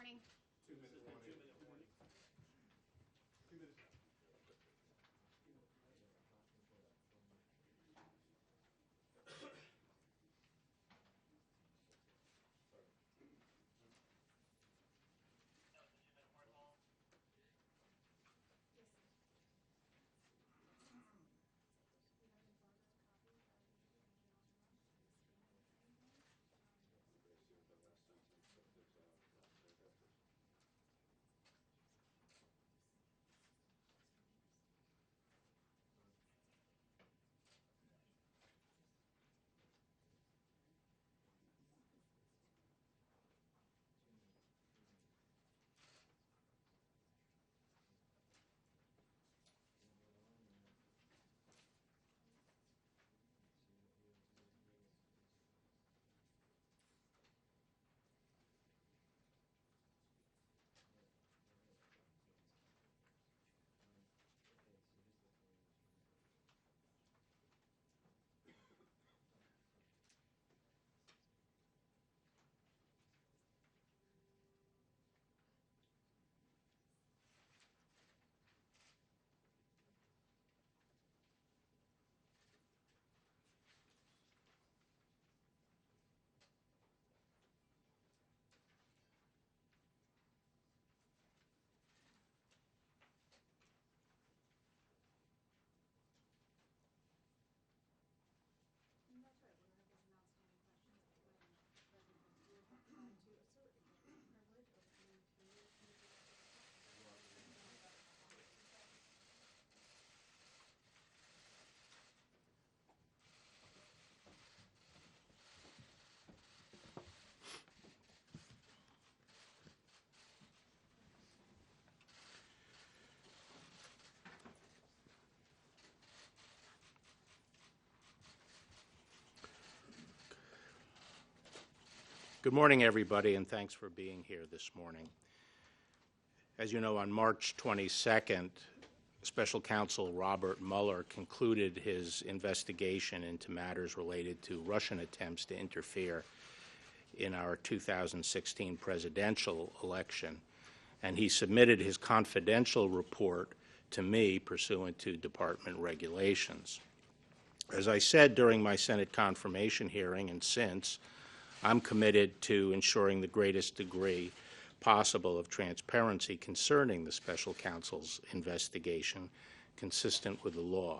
warning. 2-minute warning. 2 minutes. Good morning, everybody, and thanks for being here this morning. As you know, on March 22nd, Special Counsel Robert Mueller concluded his investigation into matters related to Russian attempts to interfere in our 2016 presidential election, and he submitted his confidential report to me pursuant to department regulations. As I said during my Senate confirmation hearing and since, I'm committed to ensuring the greatest degree possible of transparency concerning the Special Counsel's investigation, consistent with the law.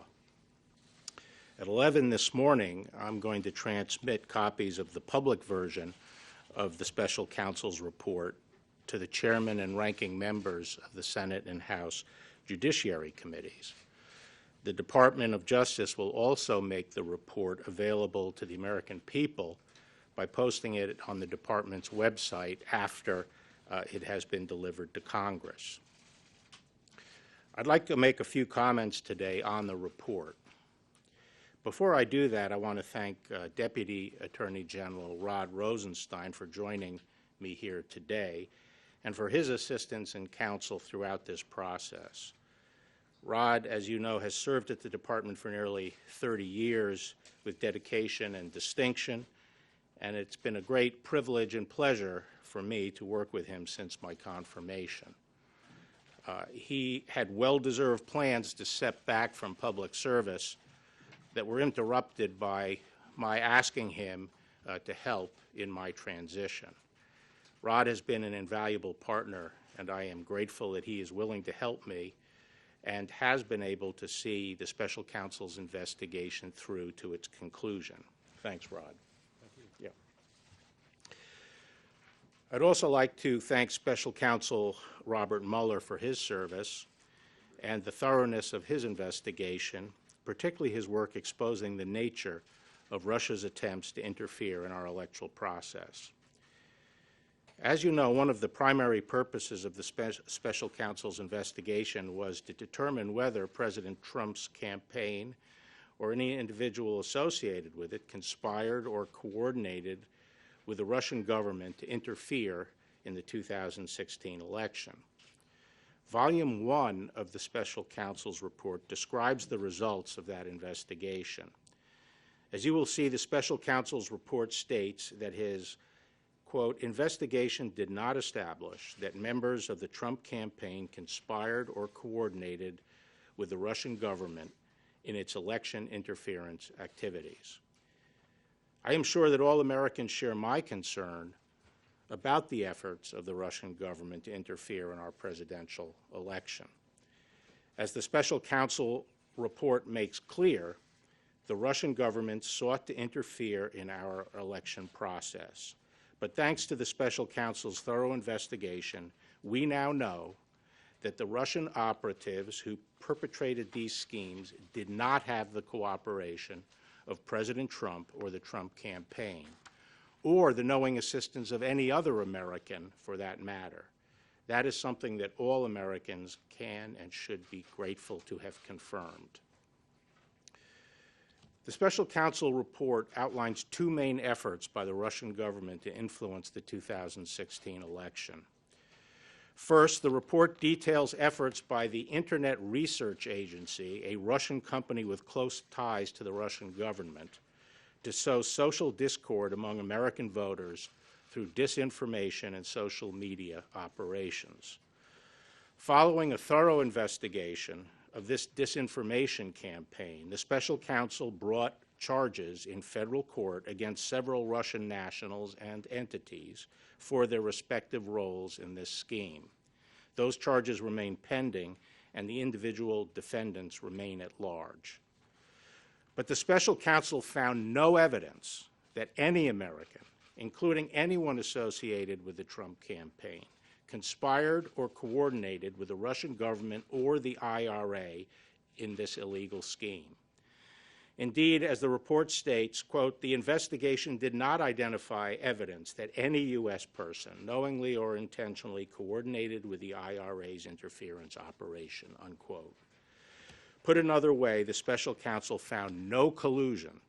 At 11 this morning, I'm going to transmit copies of the public version of the Special Counsel's report to the chairman and ranking members of the Senate and House Judiciary Committees. The Department of Justice will also make the report available to the American people by posting it on the department's website after it has been delivered to Congress. I'd like to make a few comments today on the report. Before I do that, I want to thank Deputy Attorney General Rod Rosenstein for joining me here today and for his assistance and counsel throughout this process. Rod, as you know, has served at the department for nearly 30 years with dedication and distinction, and it's been a great privilege and pleasure for me to work with him since my confirmation. He had well-deserved plans to step back from public service that were interrupted by my asking him to help in my transition. Rod has been an invaluable partner, and I am grateful that he is willing to help me and has been able to see the Special Counsel's investigation through to its conclusion. Thanks, Rod. Yeah. I'd also like to thank Special Counsel Robert Mueller for his service and the thoroughness of his investigation, particularly his work exposing the nature of Russia's attempts to interfere in our electoral process. As you know, one of the primary purposes of the Special Counsel's investigation was to determine whether President Trump's campaign or any individual associated with it conspired or coordinated with the Russian government to interfere in the 2016 election. Volume 1 of the Special Counsel's report describes the results of that investigation. As you will see, the Special Counsel's report states that his, quote, investigation did not establish that members of the Trump campaign conspired or coordinated with the Russian government in its election interference activities. I am sure that all Americans share my concern about the efforts of the Russian government to interfere in our presidential election. As the special counsel report makes clear, the Russian government sought to interfere in our election process. But thanks to the special counsel's thorough investigation, we now know that the Russian operatives who perpetrated these schemes did not have the cooperation of President Trump or the Trump campaign, or the knowing assistance of any other American for that matter. That is something that all Americans can and should be grateful to have confirmed. The special counsel report outlines two main efforts by the Russian government to influence the 2016 election. First, the report details efforts by the Internet Research Agency, a Russian company with close ties to the Russian government, to sow social discord among American voters through disinformation and social media operations. Following a thorough investigation of this disinformation campaign, the special counsel brought charges in federal court against several Russian nationals and entities for their respective roles in this scheme. Those charges remain pending, and the individual defendants remain at large. But the special counsel found no evidence that any American, including anyone associated with the Trump campaign, conspired or coordinated with the Russian government or the IRA in this illegal scheme. Indeed, as the report states, quote, the investigation did not identify evidence that any U.S. person knowingly or intentionally coordinated with the IRA's interference operation, unquote. Put another way, the special counsel found no collusion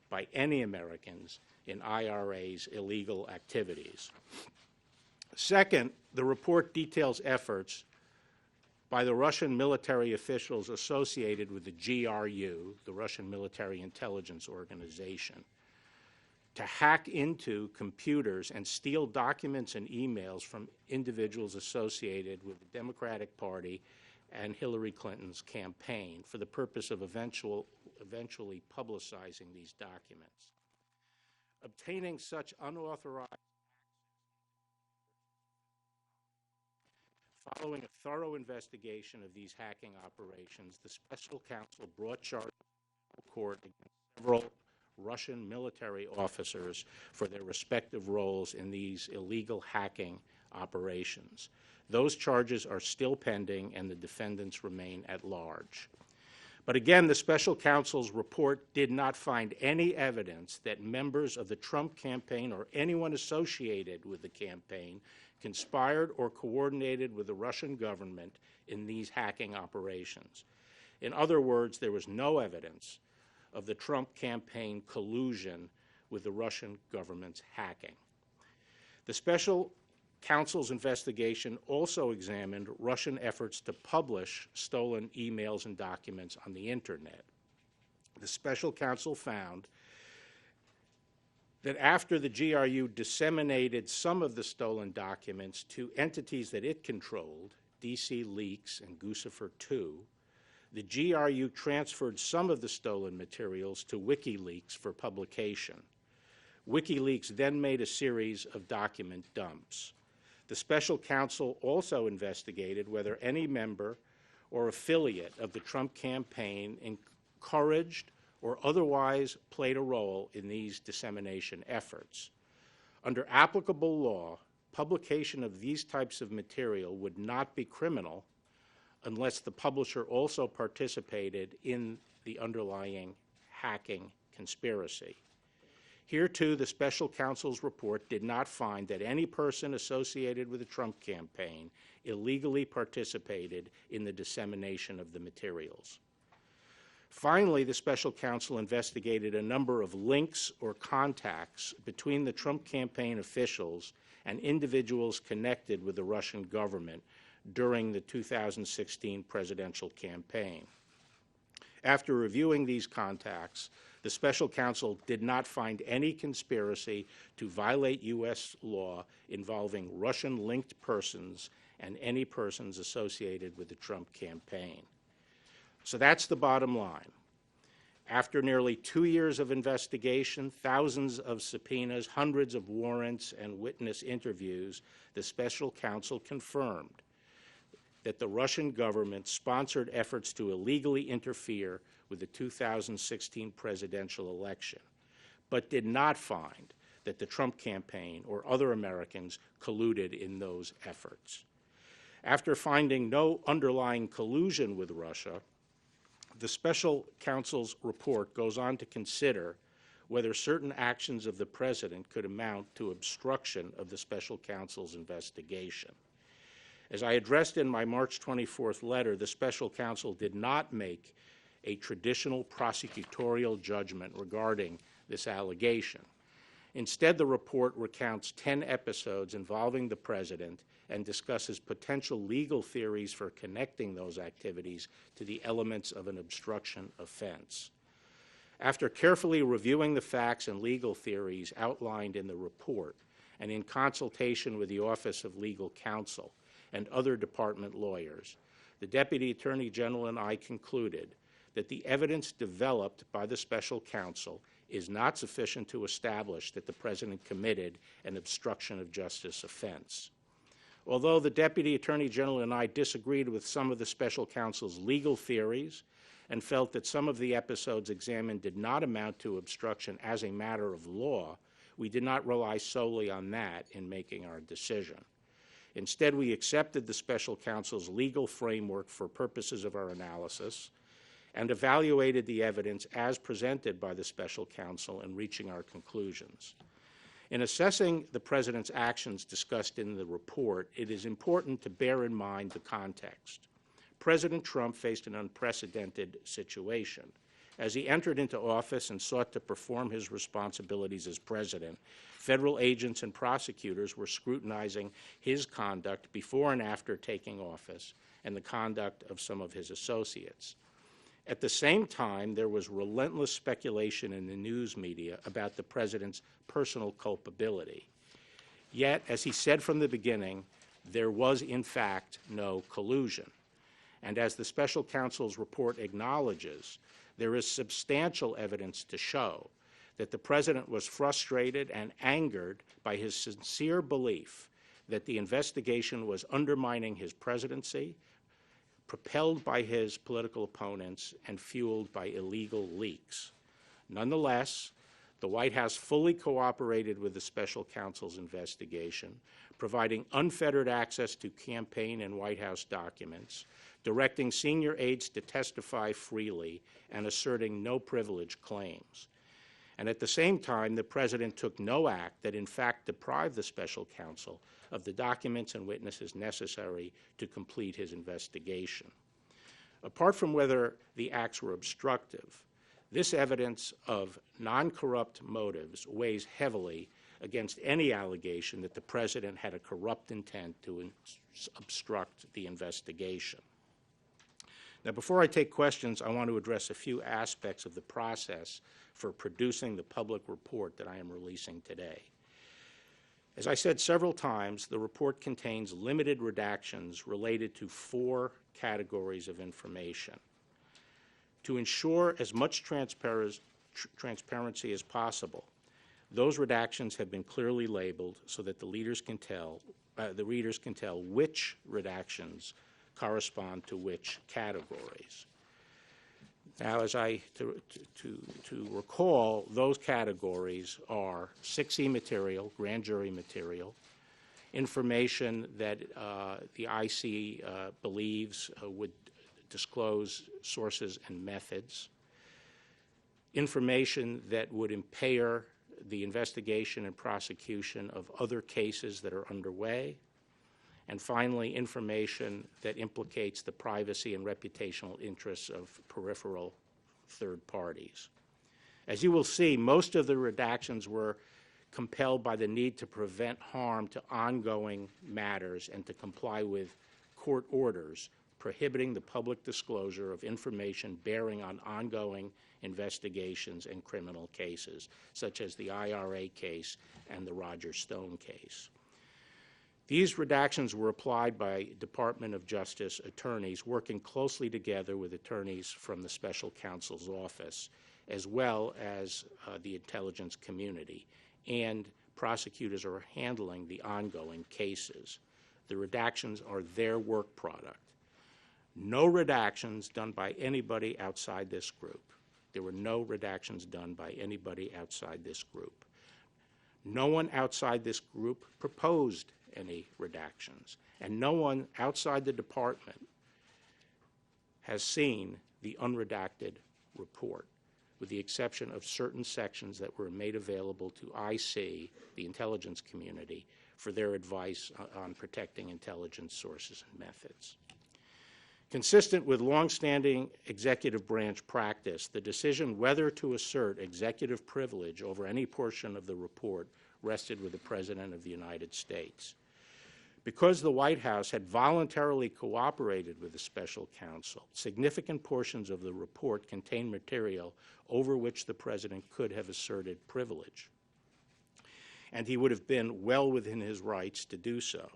by any Americans in IRA's illegal activities. Second, the report details efforts by the Russian military officials associated with the GRU, the Russian Military Intelligence Organization, to hack into computers and steal documents and emails from individuals associated with the Democratic Party and Hillary Clinton's campaign for the purpose of eventually publicizing these documents. Obtaining such unauthorized Following a thorough investigation of these hacking operations, the special counsel brought charges to court against several Russian military officers for their respective roles in these illegal hacking operations. Those charges are still pending, and the defendants remain at large. But again, the special counsel's report did not find any evidence that members of the Trump campaign or anyone associated with the campaign conspired or coordinated with the Russian government in these hacking operations. In other words, there was no evidence of the Trump campaign collusion with the Russian government's hacking. The special counsel's investigation also examined Russian efforts to publish stolen emails and documents on the Internet. The special counsel found that after the GRU disseminated some of the stolen documents to entities that it controlled, DC Leaks and Guccifer II, the GRU transferred some of the stolen materials to WikiLeaks for publication. WikiLeaks then made a series of document dumps. The special counsel also investigated whether any member or affiliate of the Trump campaign encouraged or otherwise played a role in these dissemination efforts. Under applicable law, publication of these types of material would not be criminal unless the publisher also participated in the underlying hacking conspiracy. Here, too, the special counsel's report did not find that any person associated with the Trump campaign illegally participated in the dissemination of the materials. Finally, the special counsel investigated a number of links or contacts between the Trump campaign officials and individuals connected with the Russian government during the 2016 presidential campaign. After reviewing these contacts, the special counsel did not find any conspiracy to violate U.S. law involving Russian-linked persons and any persons associated with the Trump campaign. So that's the bottom line. After nearly 2 years of investigation, thousands of subpoenas, hundreds of warrants, and witness interviews, the special counsel confirmed that the Russian government sponsored efforts to illegally interfere with the 2016 presidential election, but did not find that the Trump campaign or other Americans colluded in those efforts. After finding no underlying collusion with Russia, the special counsel's report goes on to consider whether certain actions of the president could amount to obstruction of the special counsel's investigation. As I addressed in my March 24th letter, the special counsel did not make a traditional prosecutorial judgment regarding this allegation. Instead, the report recounts 10 episodes involving the president and discusses potential legal theories for connecting those activities to the elements of an obstruction offense. After carefully reviewing the facts and legal theories outlined in the report, and in consultation with the Office of Legal Counsel and other department lawyers, the Deputy Attorney General and I concluded that the evidence developed by the special counsel is not sufficient to establish that the president committed an obstruction of justice offense. Although the Deputy Attorney General and I disagreed with some of the special counsel's legal theories and felt that some of the episodes examined did not amount to obstruction as a matter of law, we did not rely solely on that in making our decision. Instead, we accepted the special counsel's legal framework for purposes of our analysis and evaluated the evidence as presented by the special counsel in reaching our conclusions. In assessing the president's actions discussed in the report, it is important to bear in mind the context. President Trump faced an unprecedented situation. As he entered into office and sought to perform his responsibilities as president, federal agents and prosecutors were scrutinizing his conduct before and after taking office and the conduct of some of his associates. At the same time, there was relentless speculation in the news media about the president's personal culpability. Yet, as he said from the beginning, there was in fact no collusion. And as the special counsel's report acknowledges, there is substantial evidence to show that the president was frustrated and angered by his sincere belief that the investigation was undermining his presidency, propelled by his political opponents, and fueled by illegal leaks. Nonetheless, the White House fully cooperated with the special counsel's investigation, providing unfettered access to campaign and White House documents, directing senior aides to testify freely, and asserting no privilege claims. And at the same time, the president took no act that in fact deprived the special counsel of the documents and witnesses necessary to complete his investigation. Apart from whether the acts were obstructive, this evidence of non-corrupt motives weighs heavily against any allegation that the president had a corrupt intent to obstruct the investigation. Now, before I take questions, I want to address a few aspects of the process for producing the public report that I am releasing today. As I said several times, the report contains limited redactions related to 4 categories of information. To ensure as much transparency as possible, those redactions have been clearly labeled so that the readers can tell which redactions correspond to which categories. Now, as to recall, those categories are 6E material, grand jury material, information that the IC believes would disclose sources and methods, information that would impair the investigation and prosecution of other cases that are underway, and finally, information that implicates the privacy and reputational interests of peripheral third parties. As you will see, most of the redactions were compelled by the need to prevent harm to ongoing matters and to comply with court orders prohibiting the public disclosure of information bearing on ongoing investigations and criminal cases, such as the IRA case and the Roger Stone case. These redactions were applied by Department of Justice attorneys working closely together with attorneys from the Special Counsel's office, as well as the intelligence community, and prosecutors are handling the ongoing cases. The redactions are their work product. No redactions done by anybody outside this group. There were no redactions done by anybody outside this group. No one outside this group proposed any redactions, and no one outside the department has seen the unredacted report, with the exception of certain sections that were made available to IC, the intelligence community, for their advice on protecting intelligence sources and methods. Consistent with longstanding executive branch practice, the decision whether to assert executive privilege over any portion of the report rested with the President of the United States. Because the White House had voluntarily cooperated with the Special Counsel, significant portions of the report contained material over which the President could have asserted privilege, and he would have been well within his rights to do so.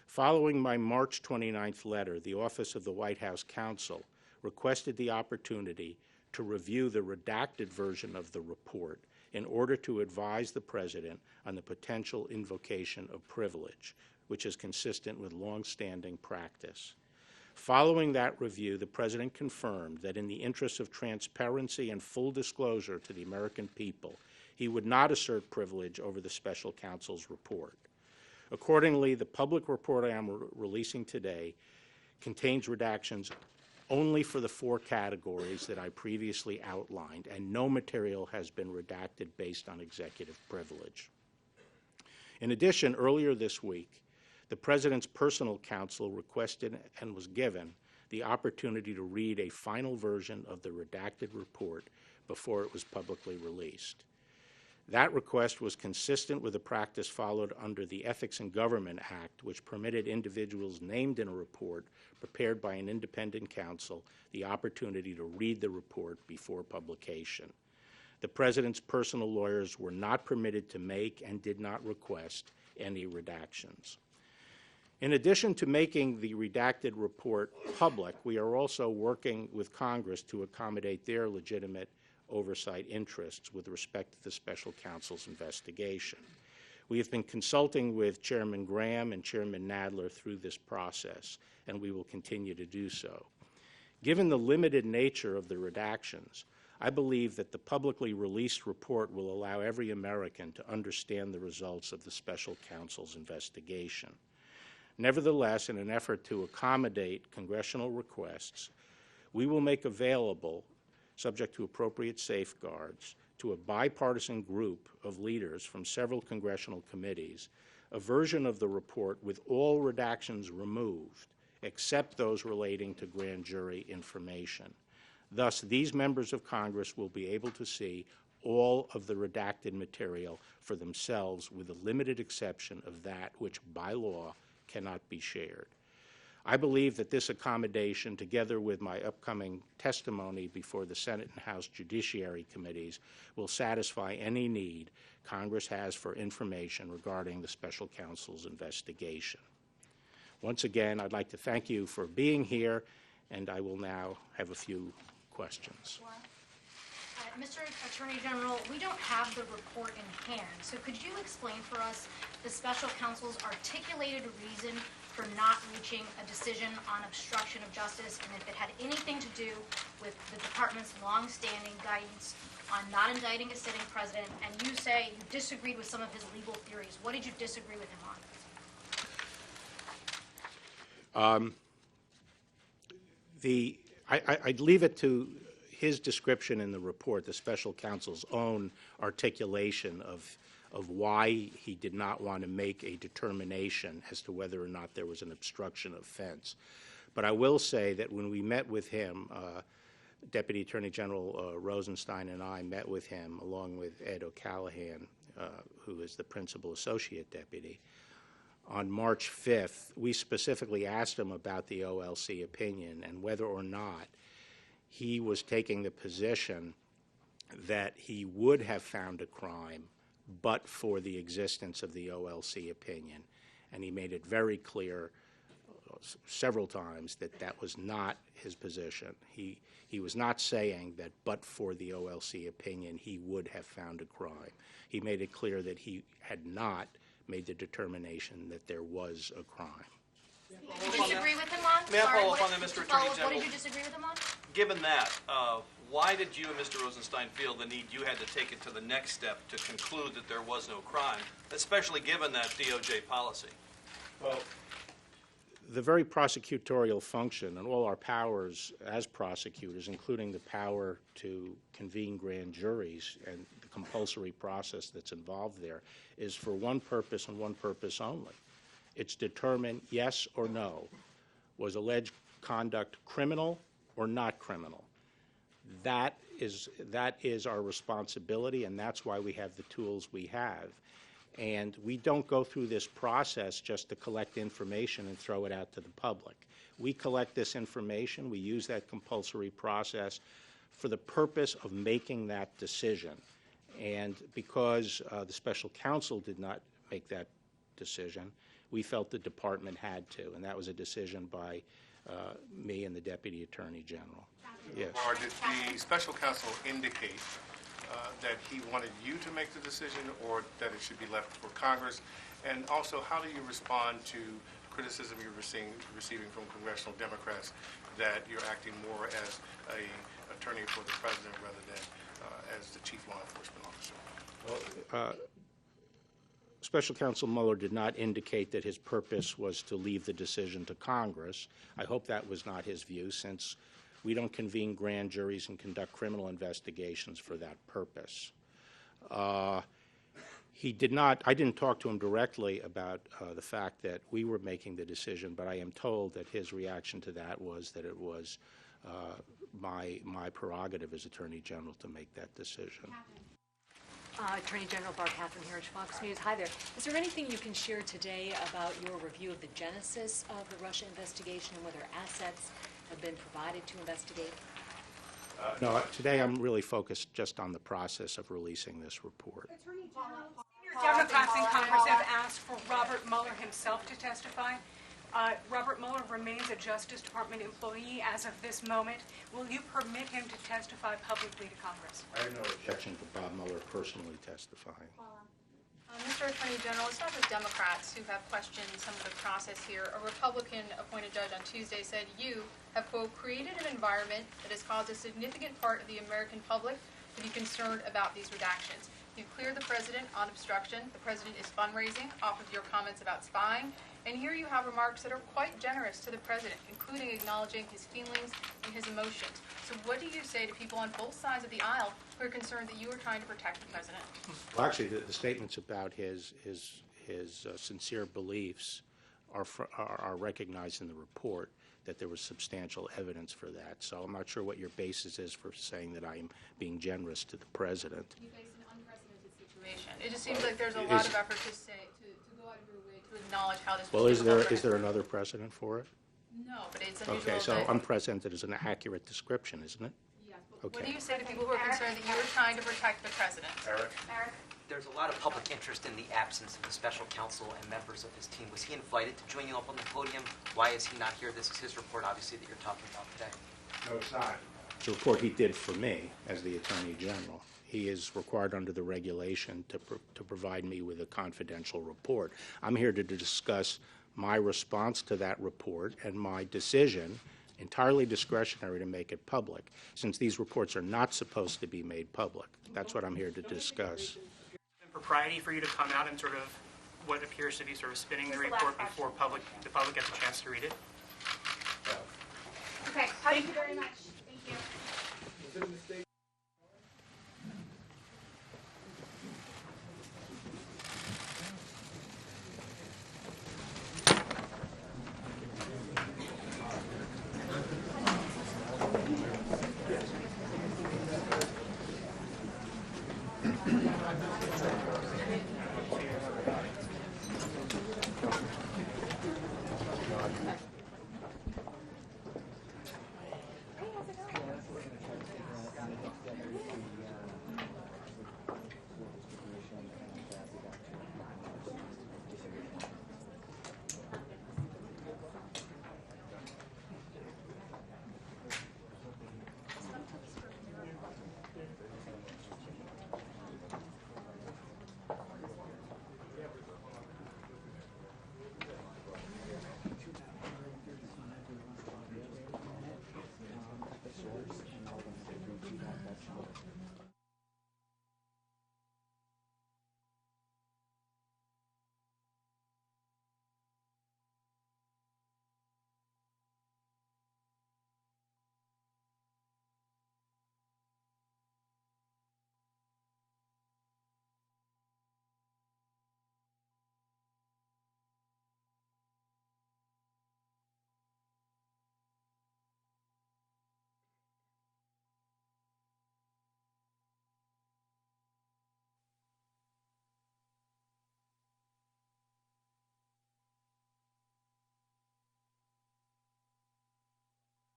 Following my March 29th letter, the Office of the White House Counsel requested the opportunity to review the redacted version of the report in order to advise the President on the potential invocation of privilege, which is consistent with longstanding practice. Following that review, the President confirmed that in the interest of transparency and full disclosure to the American people, he would not assert privilege over the Special Counsel's report. Accordingly, the public report I am releasing today contains redactions only for the 4 categories that I previously outlined, and no material has been redacted based on executive privilege. In addition, earlier this week, the President's personal counsel requested and was given the opportunity to read a final version of the redacted report before it was publicly released. That request was consistent with the practice followed under the Ethics in Government Act, which permitted individuals named in a report prepared by an independent counsel the opportunity to read the report before publication. The President's personal lawyers were not permitted to make and did not request any redactions. In addition to making the redacted report public, we are also working with Congress to accommodate their legitimate oversight interests with respect to the Special Counsel's investigation. We have been consulting with Chairman Graham and Chairman Nadler through this process, and we will continue to do so. Given the limited nature of the redactions, I believe that the publicly released report will allow every American to understand the results of the Special Counsel's investigation. Nevertheless, in an effort to accommodate congressional requests, we will make available, subject to appropriate safeguards, to a bipartisan group of leaders from several congressional committees, a version of the report with all redactions removed, except those relating to grand jury information. Thus, these members of Congress will be able to see all of the redacted material for themselves, with the limited exception of that which, by law, cannot be shared. I believe that this accommodation, together with my upcoming testimony before the Senate and House Judiciary Committees, will satisfy any need Congress has for information regarding the Special Counsel's investigation. Once again, I'd like to thank you for being here, and I will now have a few questions. Mr. Attorney General, we don't have the report in hand, so could you explain for us the Special Counsel's articulated reason for not reaching a decision on obstruction of justice, and if it had anything to do with the department's long-standing guidance on not indicting a sitting president? And you say you disagreed with some of his legal theories. What did you disagree with him on? I'd leave it to his description in the report, the Special Counsel's own articulation of why he did not want to make a determination as to whether or not there was an obstruction offense. But I will say that when we met with him, Deputy Attorney General Rosenstein and I met with him, along with Ed O'Callahan, who is the Principal Associate Deputy, On March 5th, we specifically asked him about the OLC opinion and whether or not he was taking the position that he would have found a crime but for the existence of the OLC opinion. And he made it very clear several times that that was not his position. He was not saying that but for the OLC opinion he would have found a crime. He made it clear that he had not made the determination that there was a crime. Did you disagree with him on? May I follow up on that, Mr. Attorney General? What did you disagree with him on? Given that, why did you and Mr. Rosenstein feel the need you had to take it to the next step to conclude that there was no crime, especially given that DOJ policy? Well, the very prosecutorial function and all our powers as prosecutors, including the power to convene grand juries and the compulsory process that's involved there, is for one purpose and one purpose only. It's determine yes or no. Was alleged conduct criminal or not criminal? That is our responsibility, and that's why we have the tools we have. And we don't go through this process just to collect information and throw it out to the public. We collect this information, we use that compulsory process for the purpose of making that decision. And because the special counsel did not make that decision, we felt the department had to, and that was a decision by me and the Deputy Attorney General. Yes. Or did the special counsel indicate that he wanted you to make the decision or that it should be left for Congress? And also, how do you respond to criticism you're receiving from congressional Democrats that you're acting more as an attorney for the president rather than as the chief law enforcement officer? Special Counsel Mueller did not indicate that his purpose was to leave the decision to Congress. I hope that was not his view, since we don't convene grand juries and conduct criminal investigations for that purpose. He did not, I didn't talk to him directly about the fact that we were making the decision, but I am told that his reaction to that was that it was my prerogative as Attorney General to make that decision. Attorney General Barr, Catherine Herridge, Fox News. Hi there. Is there anything you can share today about your review of the genesis of the Russia investigation and whether assets have been provided to investigate? No, today I'm really focused just on the process of releasing this report. Senior Democrats in Congress have asked for Robert Mueller himself to testify. Robert Mueller remains a Justice Department employee as of this moment. Will you permit him to testify publicly to Congress? I have no objection to Bob Mueller personally testifying. Mr. Attorney General, it's not just Democrats who have questioned some of the process here. A Republican-appointed judge on Tuesday said you have, quote, created an environment that has caused a significant part of the American public to be concerned about these redactions. You've cleared the president on obstruction. The president is fundraising off of your comments about spying. And here you have remarks that are quite generous to the president, including acknowledging his feelings and his emotions. So what do you say to people on both sides of the aisle who are concerned that you are trying to protect the president? Well, actually, the statements about his sincere beliefs are recognized in the report, that there was substantial evidence for that. So I'm not sure what your basis is for saying that I am being generous to the president. You face an unprecedented situation. It just seems like there's a lot of effort to say, to go out of your way to acknowledge how this. Well, is there another precedent for it? No, but it's unusual. Okay, so unprecedented is an accurate description, isn't it? Yes, but Okay. what do you say to people who are concerned that you are trying to protect the president? Eric? There's a lot of public interest in the absence of the special counsel and members of his team. Was he invited to join you up on the podium? Why is he not here? This is his report, obviously, that you're talking about today. No, it's not. It's a report he did for me as the Attorney General. He is required under the regulation to provide me with a confidential report. I'm here to discuss my response to that report and my decision, entirely discretionary, to make it public, since these reports are not supposed to be made public. That's what I'm here to discuss. Propriety for you to come out and sort of what appears to be sort of spinning the report before the public gets a chance to read it? Okay, thank you very much. Thank you.